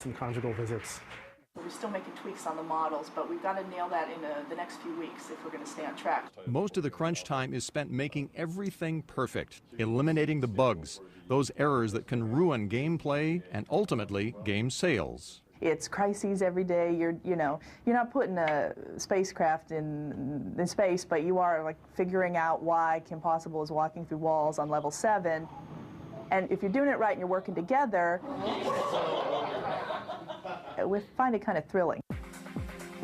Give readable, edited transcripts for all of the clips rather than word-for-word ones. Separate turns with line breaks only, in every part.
some conjugal visits.
We're still making tweaks on the models, but we've got to nail that in the next few weeks if we're going to stay on track.
Most of the crunch time is spent making everything perfect, eliminating the bugs, those errors that can ruin gameplay and ultimately game sales.
It's crises every day. You're not putting a spacecraft in space, but you are like figuring out why Kim Possible is walking through walls on level 7. And if you're doing it right and you're working together, we find it kind of thrilling.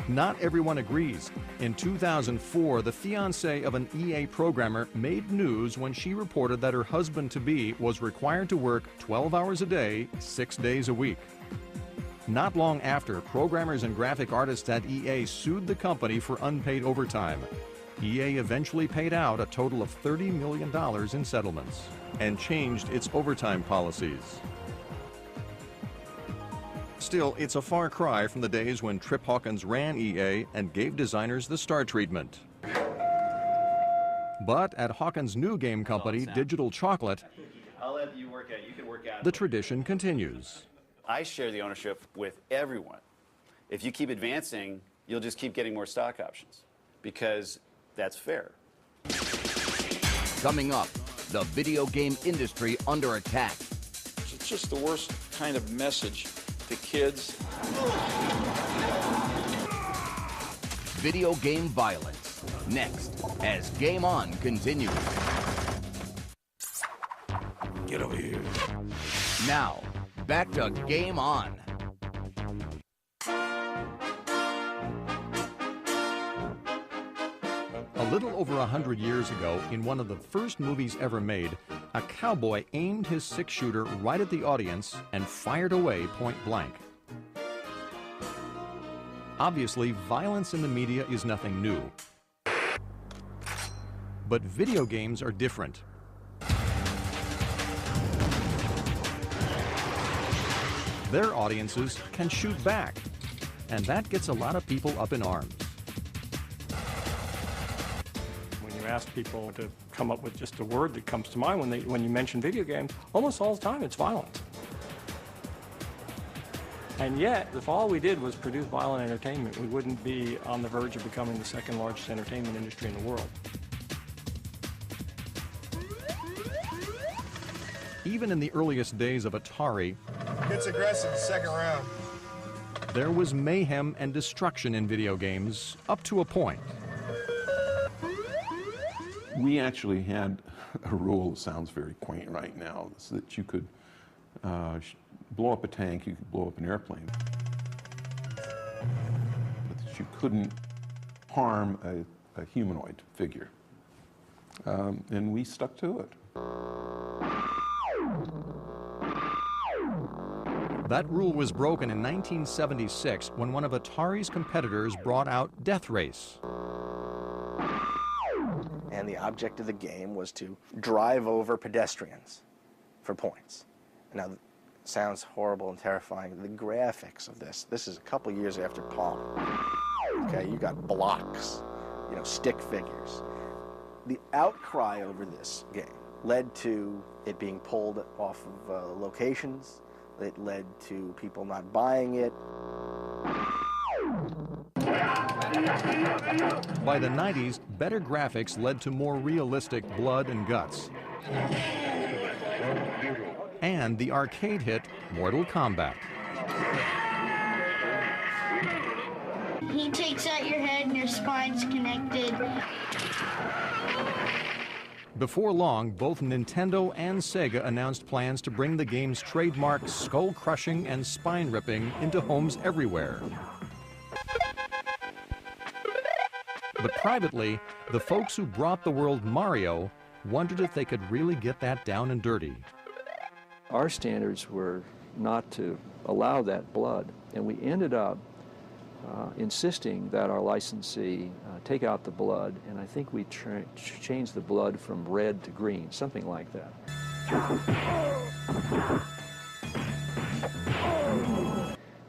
Not everyone agrees. In 2004, the fiancé of an EA programmer made news when she reported that her husband-to-be was required to work 12 hours a day, 6 days a week. Not long after, programmers and graphic artists at EA sued the company for unpaid overtime. EA eventually paid out a total of $30 million in settlements and changed its overtime policies. Still, it's a far cry from the days when Trip Hawkins ran EA and gave designers the star treatment. But at Hawkins' new game company, Digital Chocolate, the tradition continues.
I share the ownership with everyone. If you keep advancing, you'll just keep getting more stock options, because that's fair.
Coming up, the video game industry under attack.
It's just the worst kind of message to kids.
Video game violence. Next, as Game On continues.
Get over here.
Now, back to Game On.
A little over 100 years ago, in one of the first movies ever made, a cowboy aimed his six-shooter right at the audience and fired away point blank. Obviously, violence in the media is nothing new. But video games are different. Their audiences can shoot back, and that gets a lot of people up in arms.
When you ask people to come up with just a word that comes to mind when you mention video games, almost all the time it's violence. And yet, if all we did was produce violent entertainment, we wouldn't be on the verge of becoming the second largest entertainment industry in the world.
Even in the earliest days of Atari,
gets aggressive second round.
There was mayhem and destruction in video games, up to a point.
We actually had a rule that sounds very quaint right now, so that you could blow up a tank, you could blow up an airplane, but that you couldn't harm a humanoid figure. And we stuck to it.
That rule was broken in 1976 when one of Atari's competitors brought out Death Race.
And the object of the game was to drive over pedestrians for points. Now, it sounds horrible and terrifying. The graphics of this is a couple years after Pong. Okay, you got blocks, stick figures. The outcry over this game led to it being pulled off of locations. It led to people not buying it.
By the 90s, better graphics led to more realistic blood and guts. And the arcade hit Mortal Kombat.
He takes out your head and your spine's connected.
Before long, both Nintendo and Sega announced plans to bring the game's trademark skull-crushing and spine-ripping into homes everywhere. But privately, the folks who brought the world Mario wondered if they could really get that down and dirty.
Our standards were not to allow that blood, and we ended up insisting that our licensee take out the blood, and I think we changed the blood from red to green, something like that.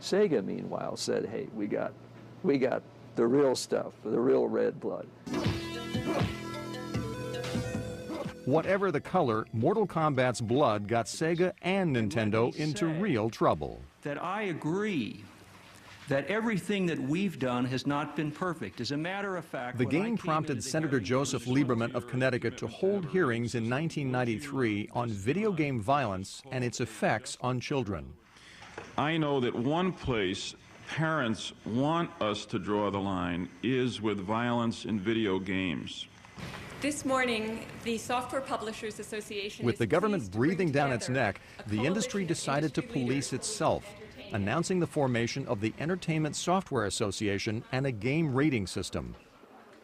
Sega, meanwhile, said, "Hey, we got the real stuff, the real red blood."
Whatever the color, Mortal Kombat's blood got Sega and Nintendo into real trouble.
that I agree that everything that we've done has not been perfect. As a matter of fact,
The game prompted Senator Joseph Lieberman of Connecticut to hold hearings in 1993 on video game violence and its effects on children.
I know that one place parents want us to draw the line is with violence in video games.
This morning, the Software Publishers Association
With the government breathing down its neck, the industry decided to police itself, announcing the formation of the Entertainment Software Association and a game rating system.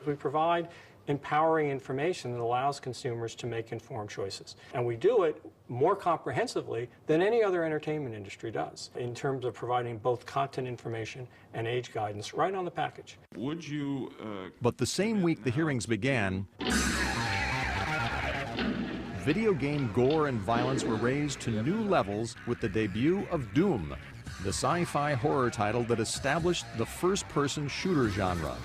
We provide empowering information that allows consumers to make informed choices. And we do it more comprehensively than any other entertainment industry does in terms of providing both content information and age guidance right on the package.
Would you...
But the same week the hearings began, video game gore and violence were raised to new levels with the debut of Doom, the sci-fi horror title that established the first-person shooter genre.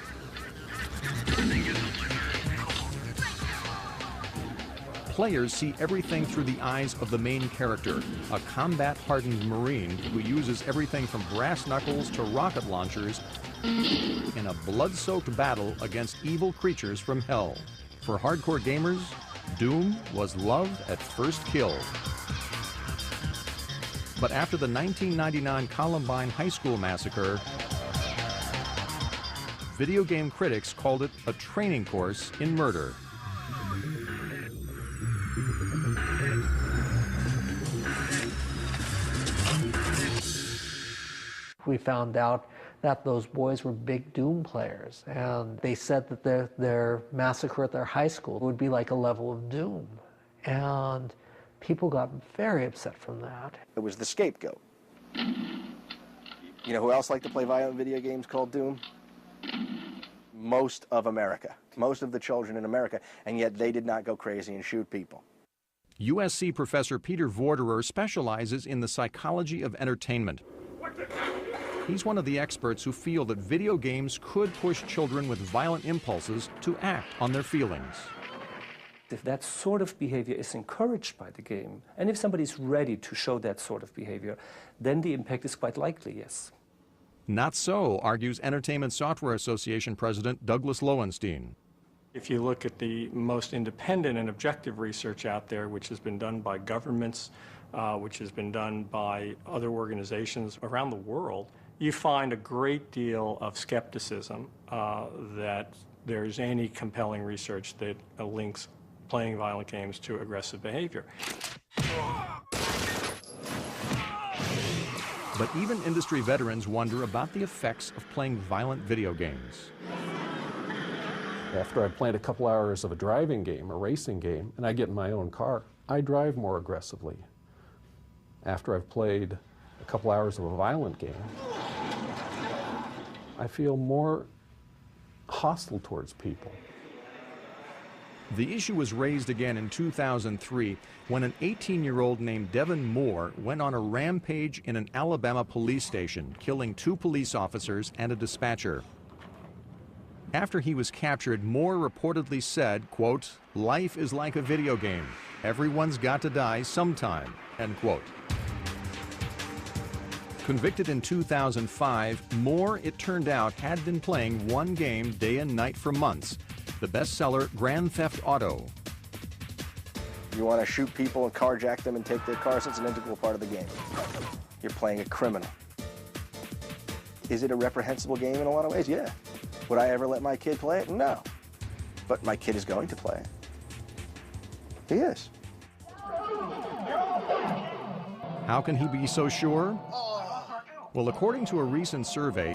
Players see everything through the eyes of the main character, a combat-hardened Marine who uses everything from brass knuckles to rocket launchers in a blood-soaked battle against evil creatures from hell. For hardcore gamers, Doom was love at first kill. But after the 1999 Columbine High School massacre, video game critics called it a training course in murder.
We found out that those boys were big Doom players, and they said that their massacre at their high school would be like a level of Doom. And people got very upset from that.
It was the scapegoat. You know who else liked to play violent video games called Doom? Most of America. Most of the children in America, and yet they did not go crazy and shoot people.
USC professor Peter Vorderer specializes in the psychology of entertainment. He's one of the experts who feel that video games could push children with violent impulses to act on their feelings.
If that sort of behavior is encouraged by the game, and if somebody's ready to show that sort of behavior, then the impact is quite likely, yes.
Not so, argues Entertainment Software Association President Douglas Lowenstein.
If you look at the most independent and objective research out there, which has been done by governments, which has been done by other organizations around the world, you find a great deal of skepticism that there's any compelling research that links playing violent games to aggressive behavior.
But even industry veterans wonder about the effects of playing violent video games.
After I've played a couple hours of a driving game, a racing game, and I get in my own car, I drive more aggressively. After I've played a couple hours of a violent game, I feel more hostile towards people.
The issue was raised again in 2003 when an 18-year-old named Devin Moore went on a rampage in an Alabama police station, killing 2 police officers and a dispatcher. After he was captured, Moore reportedly said, quote, "Life is like a video game. Everyone's got to die sometime," end quote. Convicted in 2005, Moore, it turned out, had been playing one game day and night for months, the bestseller Grand Theft Auto.
You want to shoot people and carjack them and take their cars, it's an integral part of the game. You're playing a criminal. Is it a reprehensible game in a lot of ways? Yeah. Would I ever let my kid play it? No. But my kid is going to play it. He is.
How can he be so sure? Well, according to a recent survey,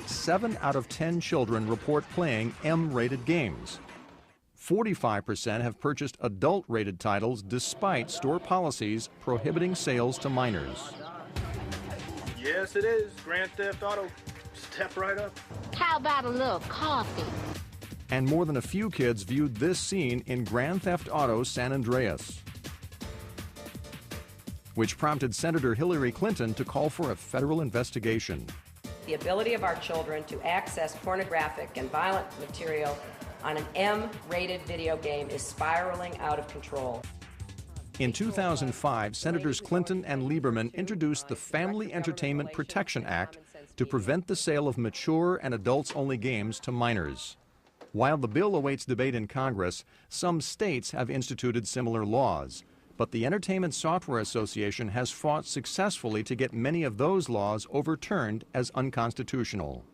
7 out of 10 children report playing M-rated games. 45% have purchased adult-rated titles despite store policies prohibiting sales to minors.
Yes, it is. Grand Theft Auto. Step right up.
How about a little coffee?
And more than a few kids viewed this scene in Grand Theft Auto San Andreas, which prompted Senator Hillary Clinton to call for a federal investigation.
The ability of our children to access pornographic and violent material on an M-rated video game is spiraling out of control.
In 2005, Senators Clinton and Lieberman introduced the Family Entertainment Protection Act to prevent the sale of mature and adults-only games to minors. While the bill awaits debate in Congress, some states have instituted similar laws. But the Entertainment Software Association has fought successfully to get many of those laws overturned as unconstitutional.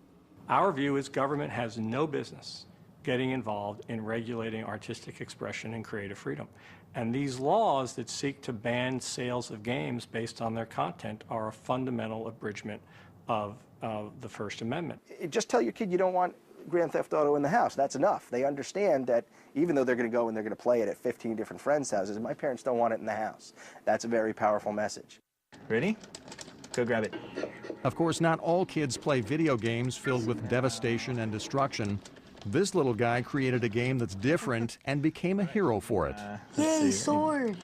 Our view is government has no business getting involved in regulating artistic expression and creative freedom. And these laws that seek to ban sales of games based on their content are a fundamental abridgment of the First Amendment.
Just tell your kid you don't want Grand Theft Auto in the house. That's enough. They understand that even though they're going to go and they're going to play it at 15 different friends' houses, my parents don't want it in the house. That's a very powerful message.
Ready? Go grab it.
Of course, not all kids play video games filled with devastation and destruction. This little guy created a game that's different and became a hero for it.
Yay, sword!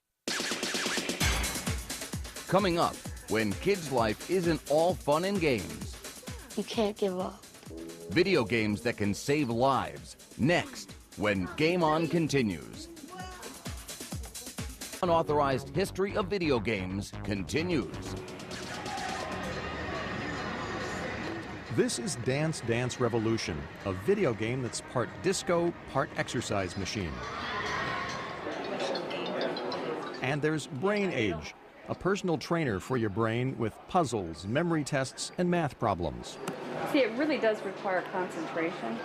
Coming up, when kids' life isn't all fun and games.
You can't give up.
Video games that can save lives. Next, when Game On continues. Unauthorized history of video games continues.
This is Dance Dance Revolution, a video game that's part disco, part exercise machine. And there's Brain Age, a personal trainer for your brain with puzzles, memory tests, and math problems.
See, it really does require concentration.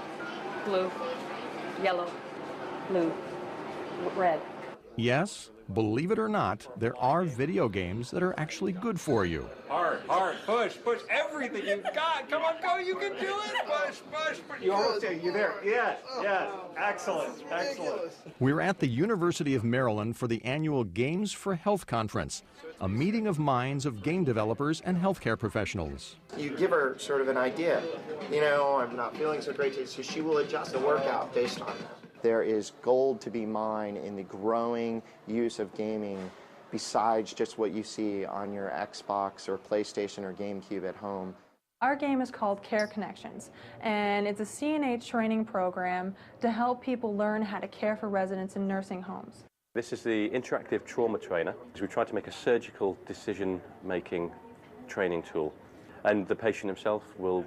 Blue, yellow, blue, red.
Yes, believe it or not, there are video games that are actually good for you.
Hard, push everything you've got. Come on, go, you can do it. Push. You're almost there, you're there. Yes, excellent.
We're at the University of Maryland for the annual Games for Health Conference, a meeting of minds of game developers and healthcare professionals.
You give her sort of an idea. You know, I'm not feeling so great today, so she will adjust the workout based on that. There is gold to be mined in the growing use of gaming besides just what you see on your Xbox or PlayStation or GameCube at home.
Our game is called Care Connections, and it's a CNH training program to help people learn how to care for residents in nursing homes.
This is the interactive trauma trainer. We try to make a surgical decision-making training tool, and the patient himself will,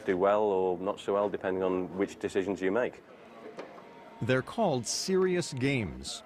do well or not so well depending on which decisions you make.
They're called serious games.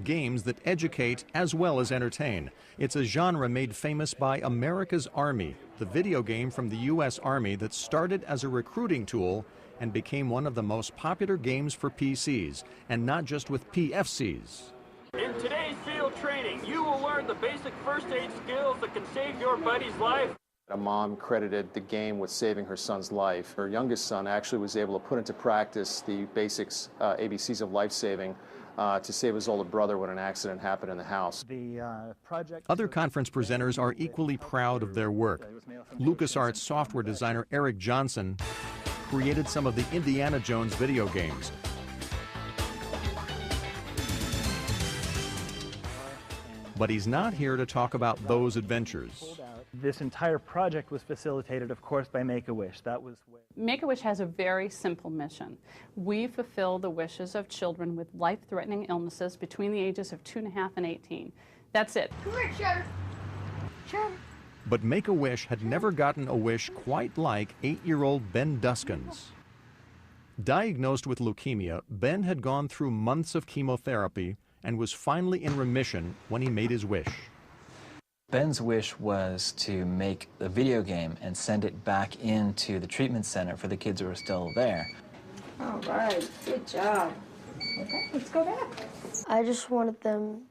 Games that educate as well as entertain. It's a genre made famous by America's Army, the video game from the U.S. Army that started as a recruiting tool and became one of the most popular games for PCs, and not just with PFCs.
In today's field training, you will learn the basic first aid skills that can save your buddy's life.
A mom credited the game with saving her son's life. Her youngest son actually was able to put into practice the basics, ABCs of life-saving, to save his older brother when an accident happened in the house.
Other conference presenters are equally proud of their work. LucasArts software designer Eric Johnson created some of the Indiana Jones video games. But he's not here to talk about those adventures.
This entire project was facilitated, of course, by Make-A-Wish.
Make-A-Wish has a very simple mission. We fulfill the wishes of children with life-threatening illnesses between the ages of 2.5 and 18. That's it.
Come here, Cheddar.
But Make-A-Wish had never gotten a wish quite like 8-year-old Ben Duskin's. Diagnosed with leukemia, Ben had gone through months of chemotherapy and was finally in remission when he made his wish.
Ben's wish was to make a video game and send it back into the treatment center for the kids who are still there.
All right, good job. Okay, let's go back. I just wanted them